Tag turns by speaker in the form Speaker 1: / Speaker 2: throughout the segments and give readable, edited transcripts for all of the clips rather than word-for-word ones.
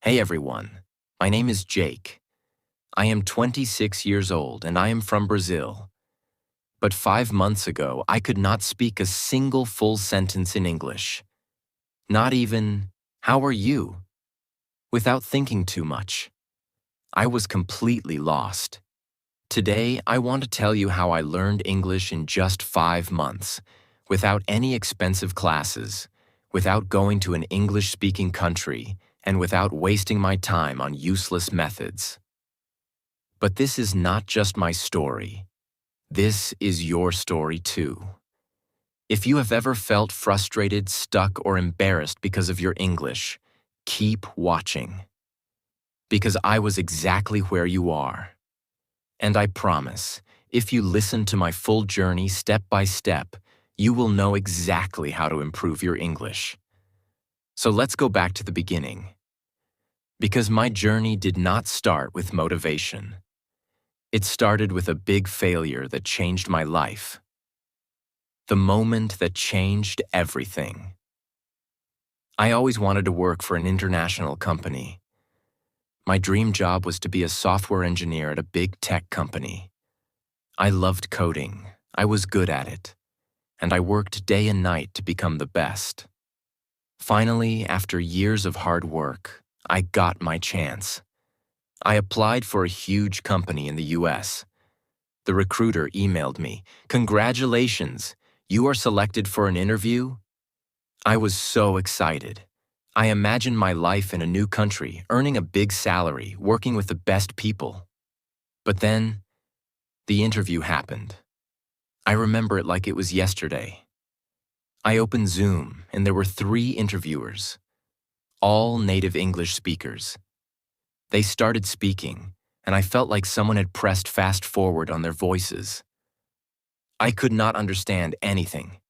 Speaker 1: Hey everyone, my name is Jake. I am 26 years old and I am from Brazil. But 5 months ago, I could not speak a single full sentence in English. Not even, "How are you?" without thinking too much. I was completely lost. Today, I want to tell you how I learned English in just 5 months, without any expensive classes, without going to an English-speaking country, and without wasting my time on useless methods. But this is not just my story. This is your story too. If you have ever felt frustrated, stuck, or embarrassed because of your English, keep watching. Because I was exactly where you are. And I promise, if you listen to my full journey step by step, you will know exactly how to improve your English. So let's go back to the beginning. Because my journey did not start with motivation. It started with a big failure that changed my life. The moment that changed everything. I always wanted to work for an international company. My dream job was to be a software engineer at a big tech company. I loved coding, I was good at it, and I worked day and night to become the best. Finally, after years of hard work, I got my chance. I applied for a huge company in the US. The recruiter emailed me, "Congratulations, you are selected for an interview?" I was so excited. I imagined my life in a new country, earning a big salary, working with the best people. But then, the interview happened. I remember it like it was yesterday. I opened Zoom, and there were 3 interviewers, all native English speakers. They started speaking, and I felt like someone had pressed fast forward on their voices. I could not understand anything.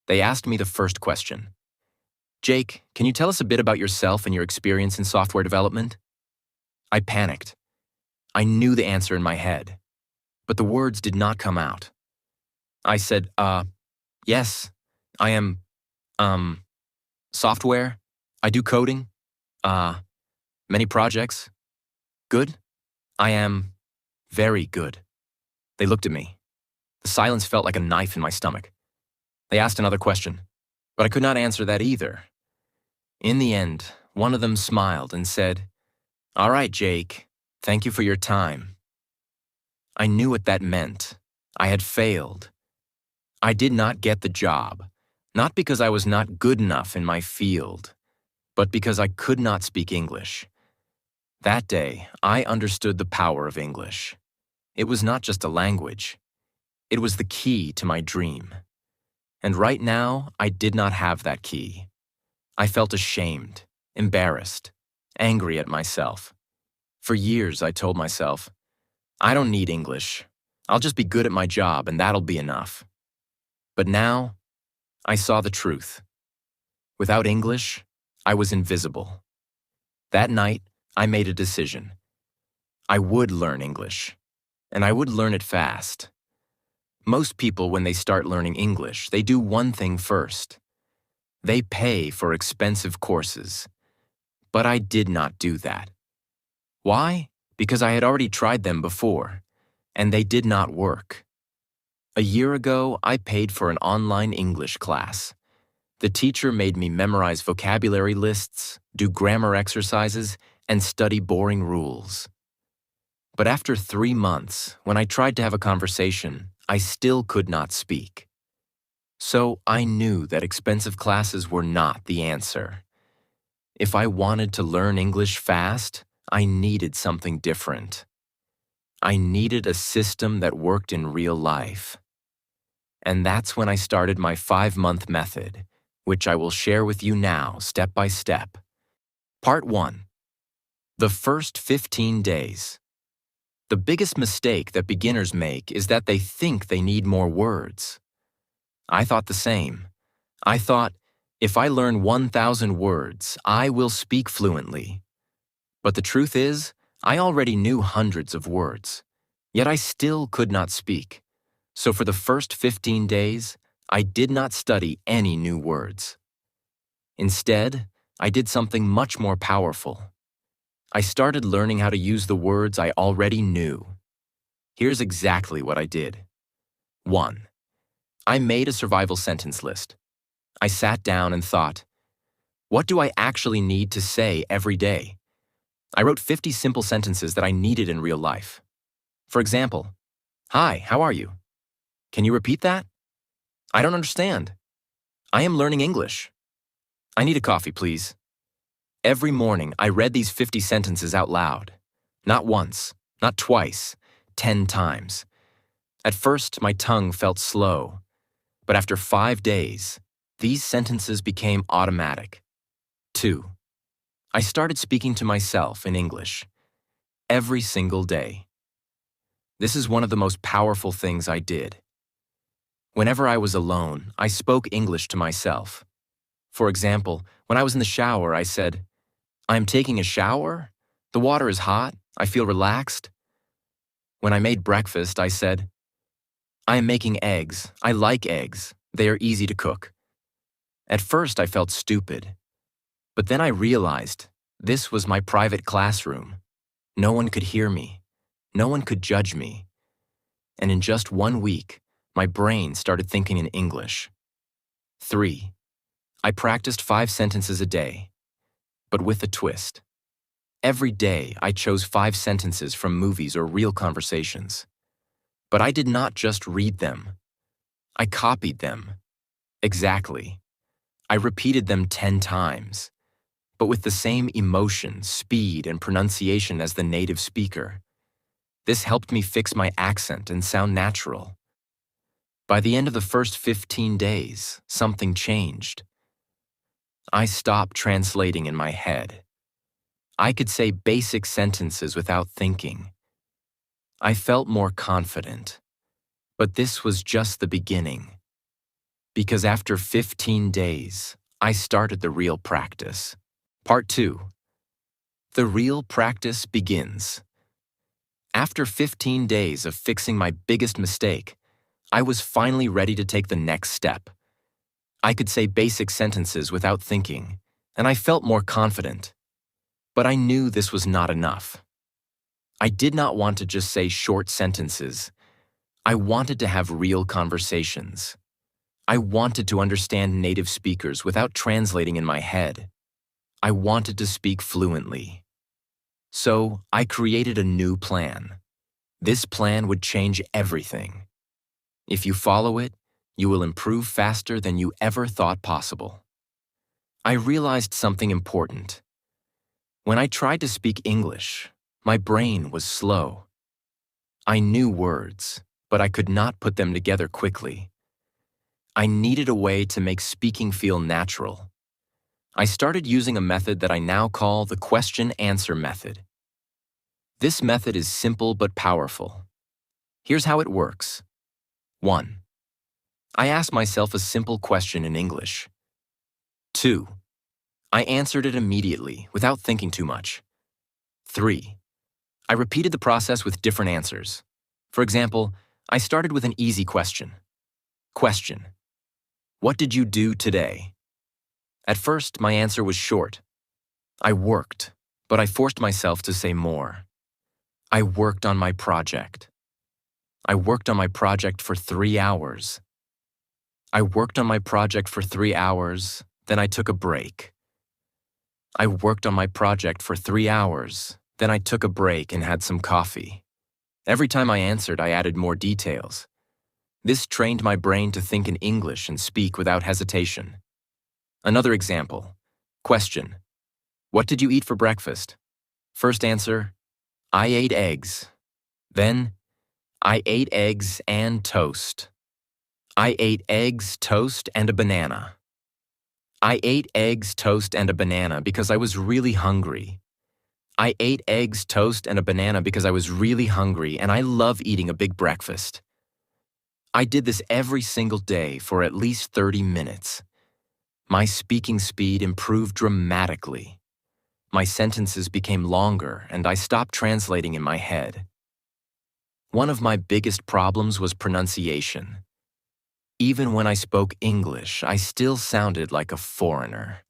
Speaker 1: They asked me the first question. "Jake, can you tell us a bit about yourself and your experience in software development?" I panicked. I knew the answer in my head, but the words did not come out. I said, yes, I am, software. I do coding. Many projects. Good. I am very good." They looked at me. The silence felt like a knife in my stomach. They asked another question, but I could not answer that either. In the end, one of them smiled and said, "All right, Jake, thank you for your time." I knew what that meant. I had failed. I did not get the job, not because I was not good enough in my field, but because I could not speak English. That day, I understood the power of English. It was not just a language. It was the key to my dream. And right now, I did not have that key. I felt ashamed, embarrassed, angry at myself. For years, I told myself, "I don't need English. I'll just be good at my job and that'll be enough." But now, I saw the truth. Without English, I was invisible. That night, I made a decision. I would learn English, and I would learn it fast. Most people, when they start learning English, they do one thing first. They pay for expensive courses. But I did not do that. Why? Because I had already tried them before, and they did not work. A year ago, I paid for an online English class. The teacher made me memorize vocabulary lists, do grammar exercises, and study boring rules. But after 3 months, when I tried to have a conversation, I still could not speak. So I knew that expensive classes were not the answer. If I wanted to learn English fast, I needed something different. I needed a system that worked in real life. And that's when I started my 5-month method, which I will share with you now, step by step. Part 1. The first 15 days. The biggest mistake that beginners make is that they think they need more words. I thought the same. I thought, if I learn 1,000 words, I will speak fluently. But the truth is, I already knew hundreds of words, yet I still could not speak. So for the first 15 days, I did not study any new words. Instead, I did something much more powerful. I started learning how to use the words I already knew. Here's exactly what I did. 1. I made a survival sentence list. I sat down and thought, what do I actually need to say every day? I wrote 50 simple sentences that I needed in real life. For example, hi, how are you? Can you repeat that? I don't understand. I am learning English. I need a coffee, please. Every morning, I read these 50 sentences out loud. Not once, not twice, 10 times. At first, my tongue felt slow, but after 5 days, these sentences became automatic. 2. I started speaking to myself in English every single day. This is one of the most powerful things I did. Whenever I was alone, I spoke English to myself. For example, when I was in the shower, I said, I am taking a shower. The water is hot. I feel relaxed. When I made breakfast, I said, I am making eggs. I like eggs. They are easy to cook. At first, I felt stupid. But then I realized this was my private classroom. No one could hear me. No one could judge me. And in just 1 week, my brain started thinking in English. 3. I practiced 5 sentences a day, but with a twist. Every day, I chose 5 sentences from movies or real conversations. But I did not just read them. I copied them. Exactly. I repeated them 10 times, but with the same emotion, speed, and pronunciation as the native speaker. This helped me fix my accent and sound natural. By the end of the first 15 days, something changed. I stopped translating in my head. I could say basic sentences without thinking. I felt more confident. But this was just the beginning. Because after 15 days, I started the real practice. Part 2. The real practice begins. After 15 days of fixing my biggest mistake, I was finally ready to take the next step. I could say basic sentences without thinking, and I felt more confident. But I knew this was not enough. I did not want to just say short sentences. I wanted to have real conversations. I wanted to understand native speakers without translating in my head. I wanted to speak fluently. So I created a new plan. This plan would change everything. If you follow it, you will improve faster than you ever thought possible. I realized something important. When I tried to speak English, my brain was slow. I knew words, but I could not put them together quickly. I needed a way to make speaking feel natural. I started using a method that I now call the question-answer method. This method is simple but powerful. Here's how it works. 1. I asked myself a simple question in English. 2. I answered it immediately, without thinking too much. 3. I repeated the process with different answers. For example, I started with an easy question. Question: what did you do today? At first, my answer was short. I worked, but I forced myself to say more. I worked on my project. I worked on my project for 3 hours. I worked on my project for 3 hours, then I took a break. I worked on my project for 3 hours, then I took a break and had some coffee. Every time I answered, I added more details. This trained my brain to think in English and speak without hesitation. Another example. Question: what did you eat for breakfast? First answer: I ate eggs. Then, I ate eggs and toast. I ate eggs, toast, and a banana. I ate eggs, toast, and a banana because I was really hungry. I ate eggs, toast, and a banana because I was really hungry, and I love eating a big breakfast. I did this every single day for at least 30 minutes. My speaking speed improved dramatically. My sentences became longer, and I stopped translating in my head. One of my biggest problems was pronunciation. Even when I spoke English, I still sounded like a foreigner.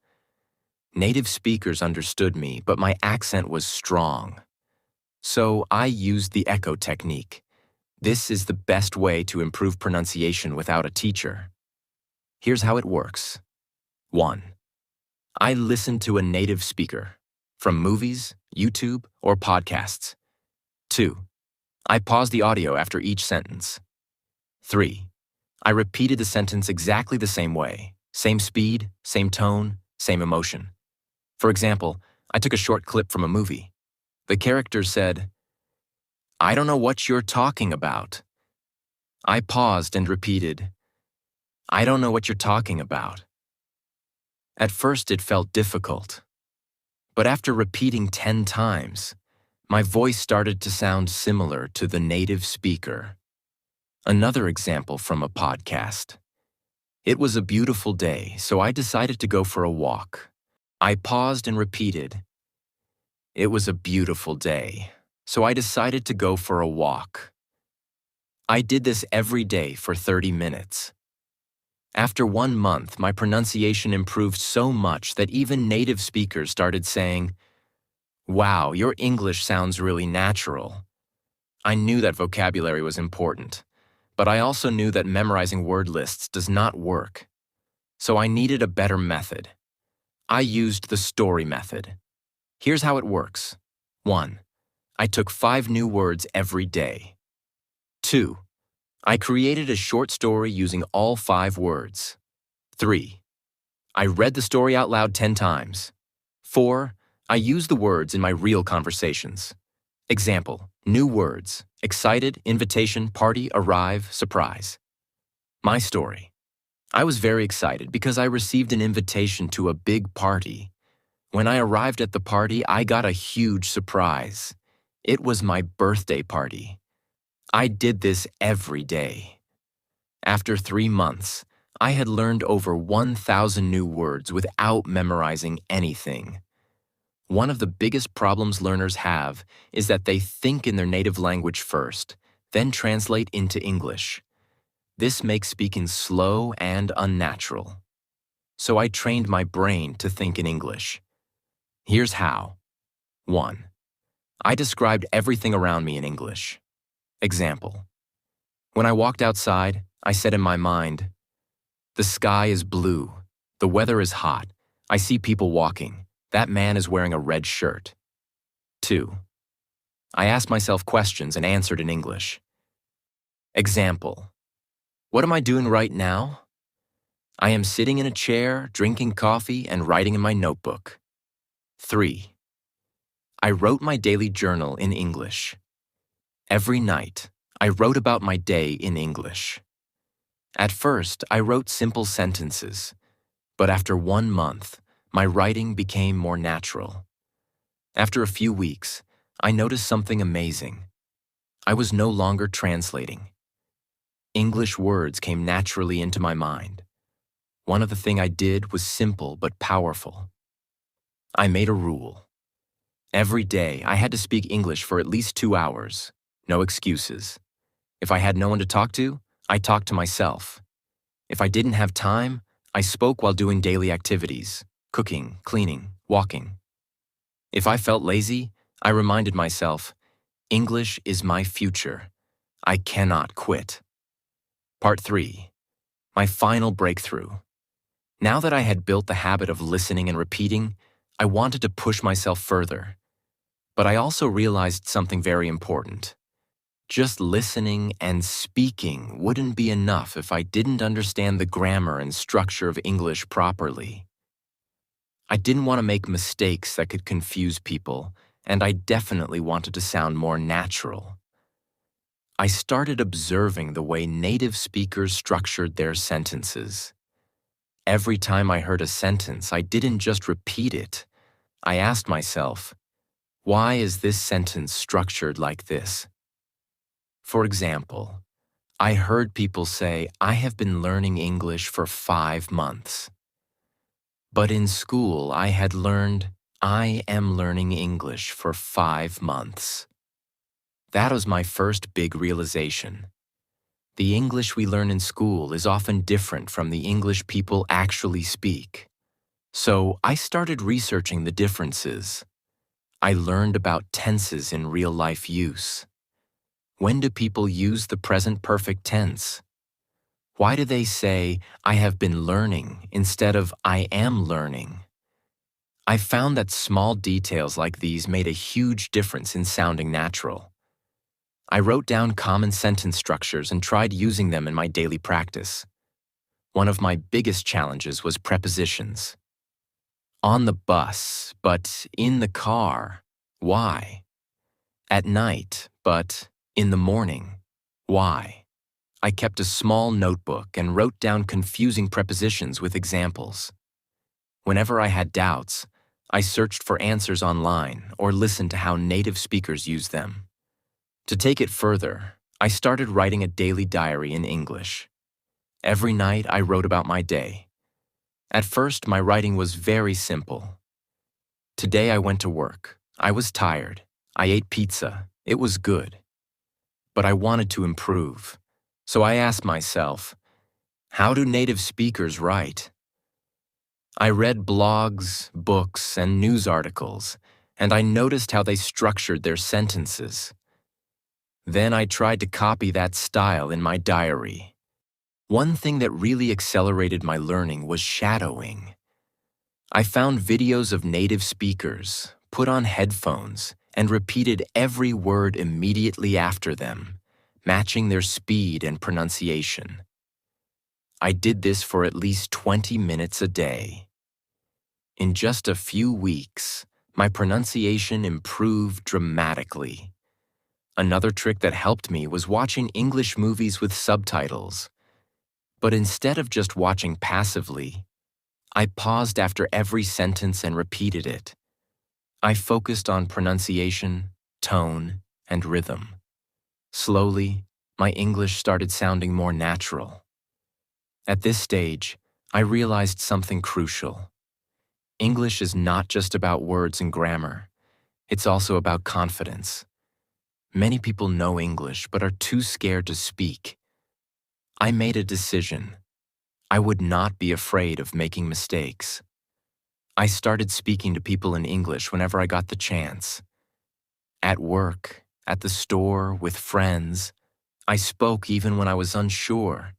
Speaker 1: Native speakers understood me, but my accent was strong. So I used the echo technique. This is the best way to improve pronunciation without a teacher. Here's how it works. 1. I listen to a native speaker, from movies, YouTube, or podcasts. 2. I pause the audio after each sentence. 3. I repeated the sentence exactly the same way, same speed, same tone, same emotion. For example, I took a short clip from a movie. The character said, "I don't know what you're talking about." I paused and repeated, "I don't know what you're talking about." At first it felt difficult, but after repeating 10 times, my voice started to sound similar to the native speaker. Another example from a podcast. It was a beautiful day, so I decided to go for a walk. I paused and repeated, "It was a beautiful day, so I decided to go for a walk." I did this every day for 30 minutes. After 1 month, my pronunciation improved so much that even native speakers started saying, "Wow, your English sounds really natural." I knew that vocabulary was important, but I also knew that memorizing word lists does not work. So I needed a better method. I used the story method. Here's how it works. 1. I took 5 new words every day. 2. I created a short story using all 5 words. 3. I read the story out loud 10 times. 4. I used the words in my real conversations. Example, new words: excited, invitation, party, arrive, surprise. My story. I was very excited because I received an invitation to a big party. When I arrived at the party, I got a huge surprise. It was my birthday party. I did this every day. After 3 months, I had learned over 1,000 new words without memorizing anything. One of the biggest problems learners have is that they think in their native language first, then translate into English. This makes speaking slow and unnatural. So I trained my brain to think in English. Here's how. 1. I described everything around me in English. Example. When I walked outside, I said in my mind, "The sky is blue. The weather is hot. I see people walking. That man is wearing a red shirt." 2. I asked myself questions and answered in English. Example. What am I doing right now? I am sitting in a chair, drinking coffee, and writing in my notebook. 3. I wrote my daily journal in English. Every night, I wrote about my day in English. At first, I wrote simple sentences, but after 1 month, my writing became more natural. After a few weeks, I noticed something amazing. I was no longer translating. English words came naturally into my mind. One of the things I did was simple but powerful. I made a rule. Every day, I had to speak English for at least 2 hours. No excuses. If I had no one to talk to, I talked to myself. If I didn't have time, I spoke while doing daily activities, cooking, cleaning, walking. If I felt lazy, I reminded myself, English is my future. I cannot quit. Part 3. My final breakthrough. Now that I had built the habit of listening and repeating, I wanted to push myself further. But I also realized something very important. Just listening and speaking wouldn't be enough if I didn't understand the grammar and structure of English properly. I didn't want to make mistakes that could confuse people, and I definitely wanted to sound more natural. I started observing the way native speakers structured their sentences. Every time I heard a sentence, I didn't just repeat it. I asked myself, why is this sentence structured like this? For example, I heard people say, "I have been learning English for 5 months." But in school, I had learned, "I am learning English for 5 months." That was my first big realization. The English we learn in school is often different from the English people actually speak. So I started researching the differences. I learned about tenses in real-life use. When do people use the present perfect tense? Why do they say, I have been learning instead of I am learning? I found that small details like these made a huge difference in sounding natural. I wrote down common sentence structures and tried using them in my daily practice. One of my biggest challenges was prepositions. On the bus, but in the car. Why? At night, but in the morning. Why? I kept a small notebook and wrote down confusing prepositions with examples. Whenever I had doubts, I searched for answers online or listened to how native speakers use them. To take it further, I started writing a daily diary in English. Every night I wrote about my day. At first, my writing was very simple. Today I went to work. I was tired. I ate pizza. It was good. But I wanted to improve. So I asked myself, how do native speakers write? I read blogs, books, and news articles, and I noticed how they structured their sentences. Then I tried to copy that style in my diary. One thing that really accelerated my learning was shadowing. I found videos of native speakers, put on headphones, and repeated every word immediately after them, matching their speed and pronunciation. I did this for at least 20 minutes a day. In just a few weeks, my pronunciation improved dramatically. Another trick that helped me was watching English movies with subtitles. But instead of just watching passively, I paused after every sentence and repeated it. I focused on pronunciation, tone, and rhythm. Slowly, my English started sounding more natural. At this stage, I realized something crucial. English is not just about words and grammar. It's also about confidence. Many people know English but are too scared to speak. I made a decision. I would not be afraid of making mistakes. I started speaking to people in English whenever I got the chance. At work, at the store, with friends, I spoke even when I was unsure.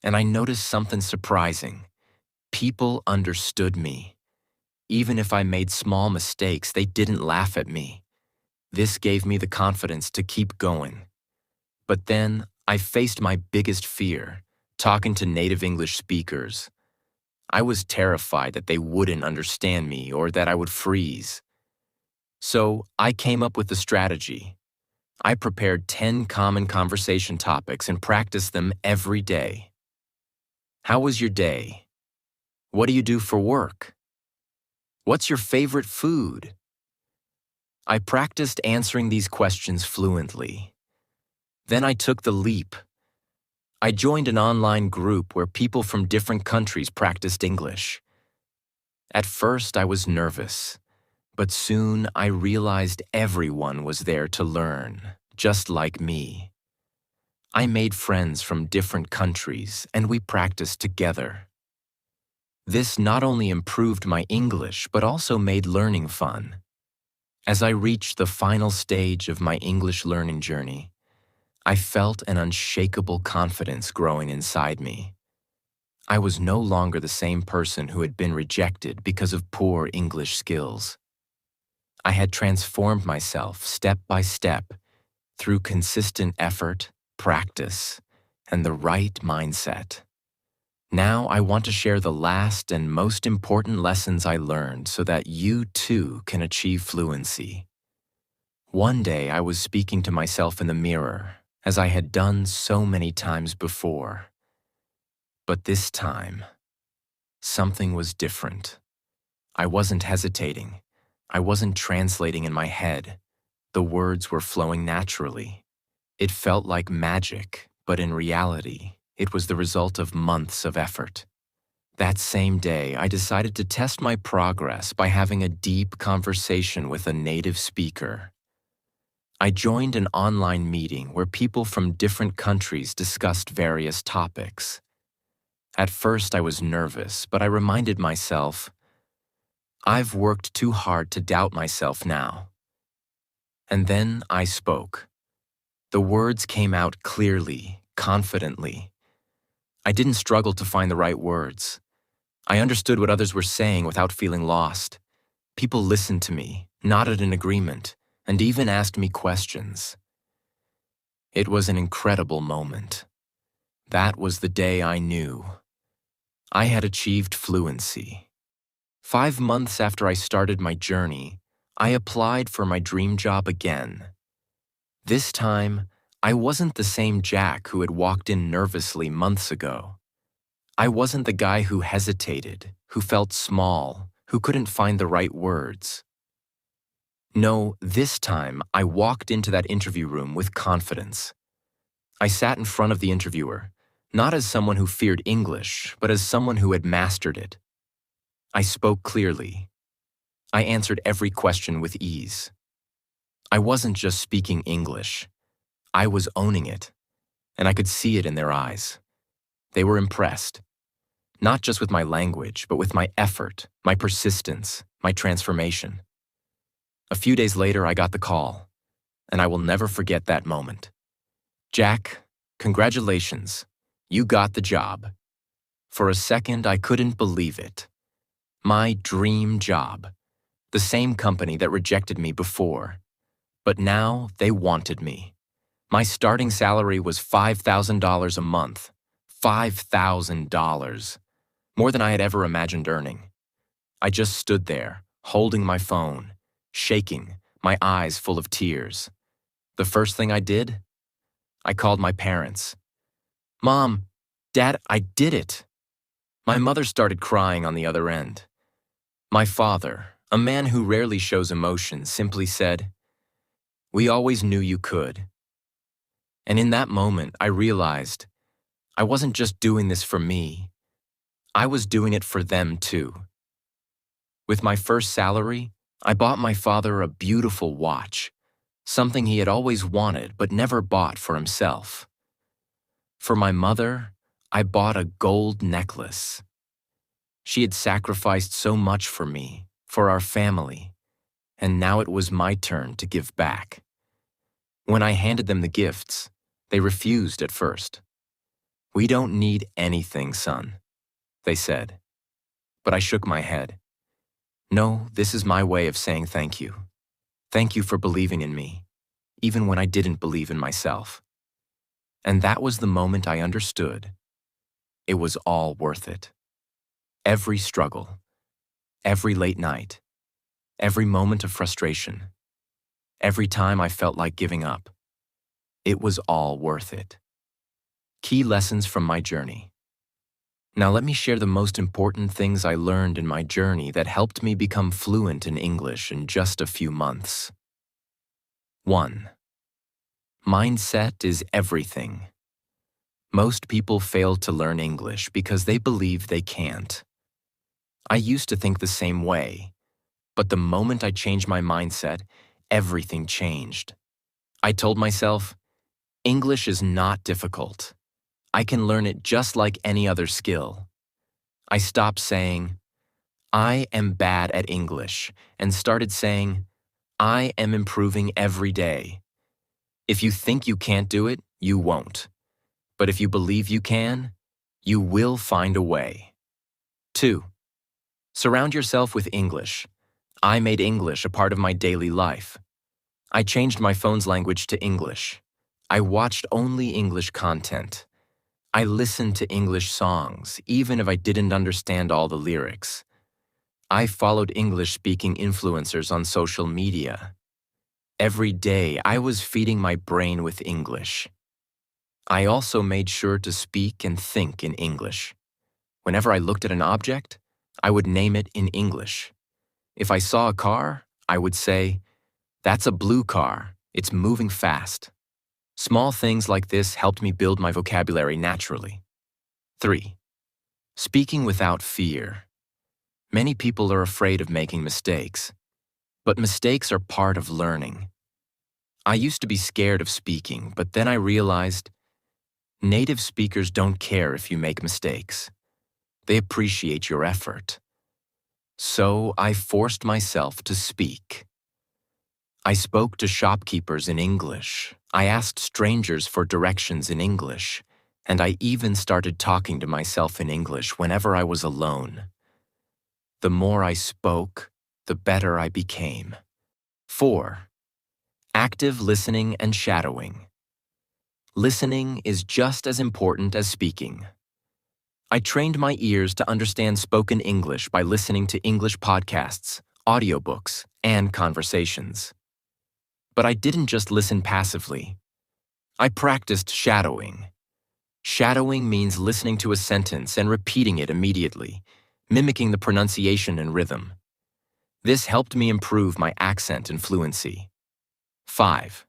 Speaker 1: And I noticed something surprising. People understood me. Even if I made small mistakes, they didn't laugh at me. This gave me the confidence to keep going. But then, I faced my biggest fear, talking to native English speakers. I was terrified that they wouldn't understand me or that I would freeze. So, I came up with a strategy. I prepared 10 common conversation topics and practiced them every day. How was your day? What do you do for work? What's your favorite food? I practiced answering these questions fluently. Then I took the leap. I joined an online group where people from different countries practiced English. At first, I was nervous, but soon I realized everyone was there to learn, just like me. I made friends from different countries, and we practiced together. This not only improved my English, but also made learning fun. As I reached the final stage of my English learning journey, I felt an unshakable confidence growing inside me. I was no longer the same person who had been rejected because of poor English skills. I had transformed myself step by step through consistent effort, practice, and the right mindset. Now I want to share the last and most important lessons I learned so that you too can achieve fluency. One day I was speaking to myself in the mirror, as I had done so many times before. But this time, something was different. I wasn't hesitating. I wasn't translating in my head. The words were flowing naturally. It felt like magic, but in reality, it was the result of months of effort. That same day, I decided to test my progress by having a deep conversation with a native speaker. I joined an online meeting where people from different countries discussed various topics. At first, I was nervous, but I reminded myself, I've worked too hard to doubt myself now. And then I spoke. The words came out clearly, confidently. I didn't struggle to find the right words. I understood what others were saying without feeling lost. People listened to me, nodded in agreement, and even asked me questions. It was an incredible moment. That was the day I knew I had achieved fluency. 5 months after I started my journey, I applied for my dream job again. This time, I wasn't the same Jack who had walked in nervously months ago. I wasn't the guy who hesitated, who felt small, who couldn't find the right words. No, this time I walked into that interview room with confidence. I sat in front of the interviewer, not as someone who feared English, but as someone who had mastered it. I spoke clearly. I answered every question with ease. I wasn't just speaking English. I was owning it, and I could see it in their eyes. They were impressed, not just with my language, but with my effort, my persistence, my transformation. A few days later, I got the call, and I will never forget that moment. Jack, congratulations. You got the job. For a second, I couldn't believe it. My dream job. The same company that rejected me before. But now they wanted me. My starting salary was $5,000 a month. $5,000. More than I had ever imagined earning. I just stood there, holding my phone, shaking, my eyes full of tears. The first thing I did? I called my parents. Mom, Dad, I did it. My mother started crying on the other end. My father, a man who rarely shows emotion, simply said, "We always knew you could." And in that moment, I realized I wasn't just doing this for me. I was doing it for them too. With my first salary, I bought my father a beautiful watch, something he had always wanted but never bought for himself. For my mother, I bought a gold necklace. She had sacrificed so much for me, for our family, and now it was my turn to give back. When I handed them the gifts, they refused at first. "We don't need anything, son," they said. But I shook my head. "No, this is my way of saying thank you. Thank you for believing in me, even when I didn't believe in myself." And that was the moment I understood. It was all worth it. Every struggle, every late night, every moment of frustration, every time I felt like giving up. It was all worth it. Key lessons from my journey. Now let me share the most important things I learned in my journey that helped me become fluent in English in just a few months. 1. Mindset is everything. Most people fail to learn English because they believe they can't. I used to think the same way, but the moment I changed my mindset, everything changed. I told myself, English is not difficult. I can learn it just like any other skill. I stopped saying, "I am bad at English," and started saying, "I am improving every day." If you think you can't do it, you won't. But if you believe you can, you will find a way. 2. Surround yourself with English. I made English a part of my daily life. I changed my phone's language to English. I watched only English content. I listened to English songs, even if I didn't understand all the lyrics. I followed English-speaking influencers on social media. Every day, I was feeding my brain with English. I also made sure to speak and think in English. Whenever I looked at an object, I would name it in English. If I saw a car, I would say, "That's a blue car. It's moving fast." Small things like this helped me build my vocabulary naturally. 3. Speaking without fear. Many people are afraid of making mistakes, but mistakes are part of learning. I used to be scared of speaking, but then I realized native speakers don't care if you make mistakes. They appreciate your effort. So I forced myself to speak. I spoke to shopkeepers in English. I asked strangers for directions in English. And I even started talking to myself in English whenever I was alone. The more I spoke, the better I became. 4. Active listening and shadowing. Listening is just as important as speaking. I trained my ears to understand spoken English by listening to English podcasts, audiobooks, and conversations. But I didn't just listen passively. I practiced shadowing. Shadowing means listening to a sentence and repeating it immediately, mimicking the pronunciation and rhythm. This helped me improve my accent and fluency. 5.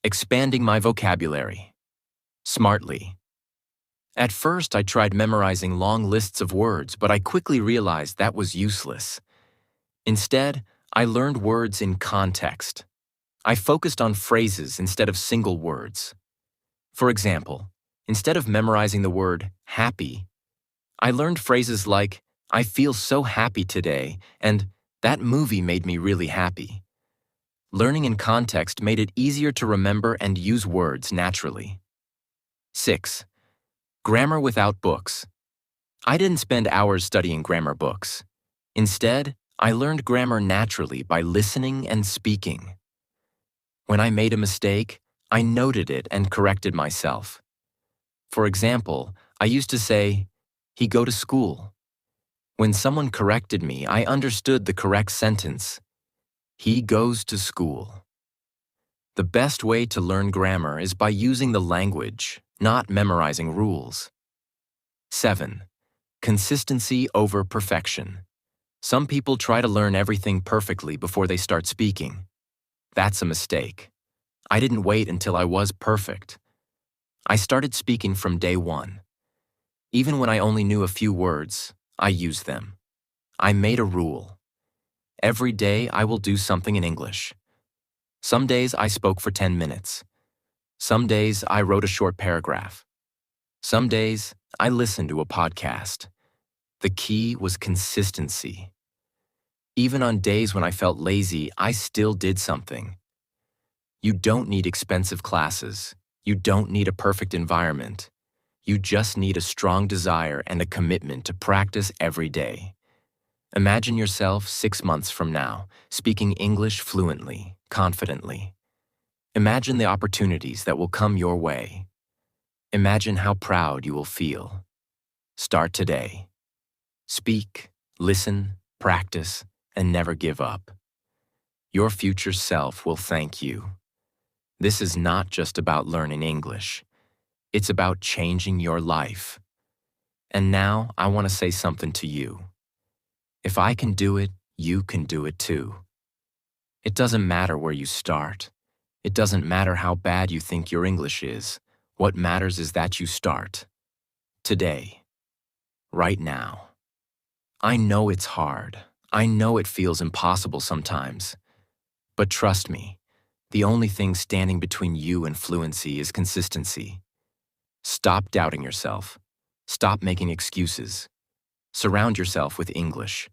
Speaker 1: Expanding my vocabulary. Smartly. At first, I tried memorizing long lists of words, but I quickly realized that was useless. Instead, I learned words in context. I focused on phrases instead of single words. For example, instead of memorizing the word happy, I learned phrases like, I feel so happy today, and that movie made me really happy. Learning in context made it easier to remember and use words naturally. 6. Grammar without books. I didn't spend hours studying grammar books. Instead, I learned grammar naturally by listening and speaking. When I made a mistake, I noted it and corrected myself. For example, I used to say, he go to school. When someone corrected me, I understood the correct sentence. He goes to school. The best way to learn grammar is by using the language, not memorizing rules. 7. Consistency over perfection. Some people try to learn everything perfectly before they start speaking. That's a mistake. I didn't wait until I was perfect. I started speaking from day one. Even when I only knew a few words, I used them. I made a rule. Every day I will do something in English. Some days I spoke for 10 minutes. Some days I wrote a short paragraph. Some days I listened to a podcast. The key was consistency. Even on days when I felt lazy, I still did something. You don't need expensive classes. You don't need a perfect environment. You just need a strong desire and a commitment to practice every day. Imagine yourself 6 months from now, speaking English fluently, confidently. Imagine the opportunities that will come your way. Imagine how proud you will feel. Start today. Speak, listen, practice, and never give up. Your future self will thank you. This is not just about learning English. It's about changing your life. And now I want to say something to you. If I can do it, you can do it too. It doesn't matter where you start. It doesn't matter how bad you think your English is. What matters is that you start. Today. Right now. I know it's hard. I know it feels impossible sometimes. But trust me, the only thing standing between you and fluency is consistency. Stop doubting yourself. Stop making excuses. Surround yourself with English.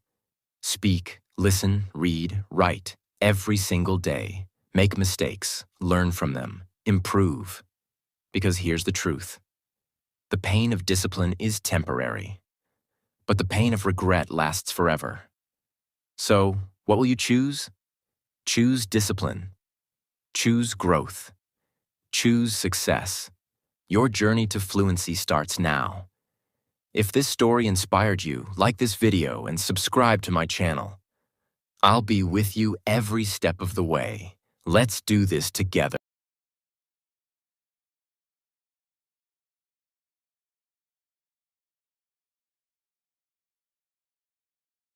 Speaker 1: Speak, listen, read, write, every single day. Make mistakes, learn from them, improve. Because here's the truth. The pain of discipline is temporary, but the pain of regret lasts forever. So, what will you choose? Choose discipline. Choose growth. Choose success. Your journey to fluency starts now. If this story inspired you, like this video and subscribe to my channel. I'll be with you every step of the way. Let's do this together.